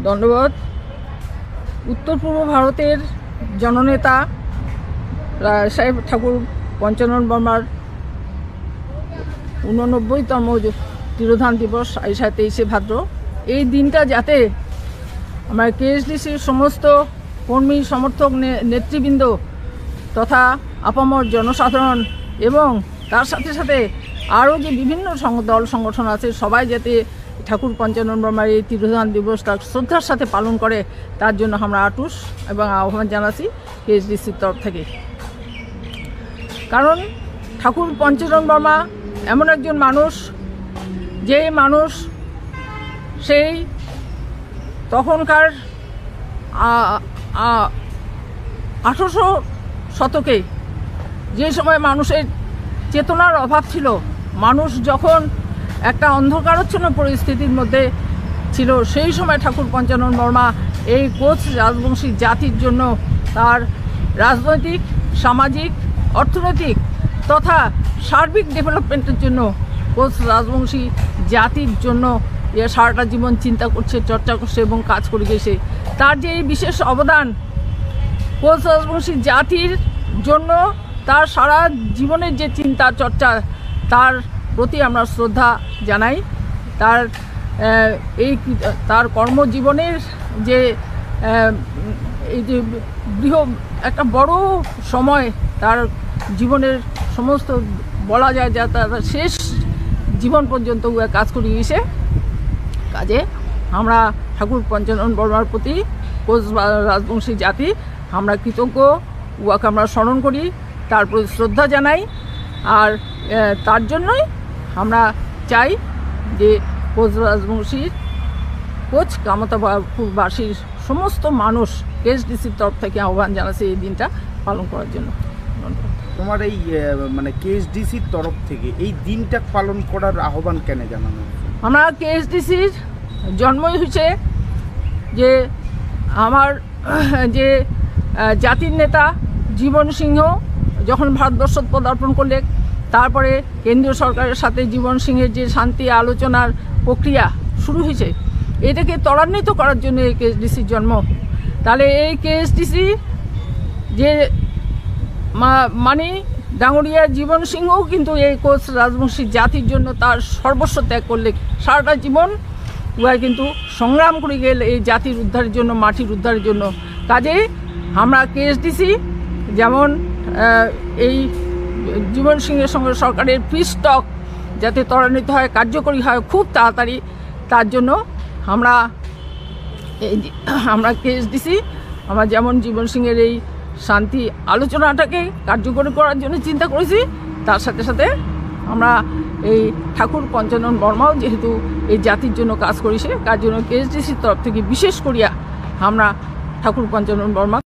ধন্যবাদ। উত্তর পূর্ব ভারতের জননেতা সাহেব ঠাকুর পঞ্চানন বর্মার 89তম তিরোধান দিবস 23শে ভাদ্র। এই দিনটা যাতে আমার কেএসডিসির সমস্ত কর্মী সমর্থক নেতৃবৃন্দ তথা আপামর জনসাধারণ এবং তার সাথে সাথে আরও যে বিভিন্ন দল সংগঠন আছে সবাই যাতে ঠাকুর পঞ্চানন বর্মার এই তিরোধান দিবসটা শ্রদ্ধার সাথে পালন করে তার জন্য আমরা আটুস এবং আহ্বান জানাচ্ছি কেএসডিসির তরফ থেকে। কারণ ঠাকুর পঞ্চানন বর্মা এমন একজন মানুষ, যে মানুষ সেই তখনকার 1800 শতকে যে সময় মানুষের চেতনার অভাব ছিল, মানুষ যখন একটা অন্ধকারাচ্ছন্ন পরিস্থিতির মধ্যে ছিল, সেই সময় ঠাকুর পঞ্চানন বর্মা এই কোচ রাজবংশী জাতির জন্য তার রাজনৈতিক, সামাজিক, অর্থনৈতিক তথা সার্বিক ডেভেলপমেন্টের জন্য কোচ রাজবংশী জাতির জন্য সারাটা জীবন চিন্তা করছে, চর্চা করছে এবং কাজ করে গেছে। তার যে এই বিশেষ অবদান কোচ রাজবংশী জাতির জন্য, তার সারা জীবনের যে চিন্তা চর্চা, তার প্রতি আমরা শ্রদ্ধা জানাই। তার কর্মজীবনের যে এই যে একটা বড় সময় তার জীবনের সমস্ত বলা যায় যা তার শেষ জীবন পর্যন্ত কাজ করে গেছে। কাজে আমরা ঠাকুর পঞ্চানন বর্মার প্রতি কোচ রাজবংশী জাতি আমরা কৃতজ্ঞ, উহাকে আমরা স্মরণ করি, তার প্রতি শ্রদ্ধা জানাই। আর তার জন্যই আমরা চাই যে কোচ রাজবংশীর কোচ কামতাপুরবাসীর সমস্ত মানুষ কেএসডিসির তরফ থেকে আহ্বান জানাচ্ছে এই দিনটা পালন করার জন্য। তোমার এই মানে কেএসডিসির তরফ থেকে এই দিনটা পালন করার আহ্বান কেন জানানো? আমরা কেএসডিসির জন্মই হয়েছে যে আমার যে জাতির নেতা জীবন সিংহ যখন ভারতবর্ষ পদার্পণ করলে, তারপরে কেন্দ্রীয় সরকারের সাথে জীবন সিংহের যে শান্তি আলোচনার প্রক্রিয়া শুরু হয়েছে, এটাকে ত্বরান্বিত করার জন্য এই কেএসডিসির জন্ম। তাহলে এই কেএসডিসি যে মানে ডাঙ্গরিয়া জীবন সিংহও কিন্তু এই কোচ রাজবংশী জাতির জন্য তার সর্বস্ব ত্যাগ করলে, সারাটা জীবন উহা কিন্তু সংগ্রাম করে গেল এই জাতির উদ্ধারের জন্য, মাটির উদ্ধারের জন্য। কাজেই আমরা কেএসডিসি যেমন এই জীবন সিংহের সঙ্গে সরকারের পিস টক যাতে ত্বরান্বিত হয়, কার্যকরী হয় খুব তাড়াতাড়ি, তার জন্য আমরা কেএসডিসি আমরা যেমন জীবন সিংহের এই শান্তি আলোচনাটাকে কার্যকরী করার জন্য চিন্তা করেছি, তার সাথে সাথে আমরা এই ঠাকুর পঞ্চানন বর্মাও যেহেতু এই জাতির জন্য কাজ করেছে, তার জন্য কেএসডিসির তরফ থেকে বিশেষ করিয়া আমরা ঠাকুর পঞ্চানন বর্মা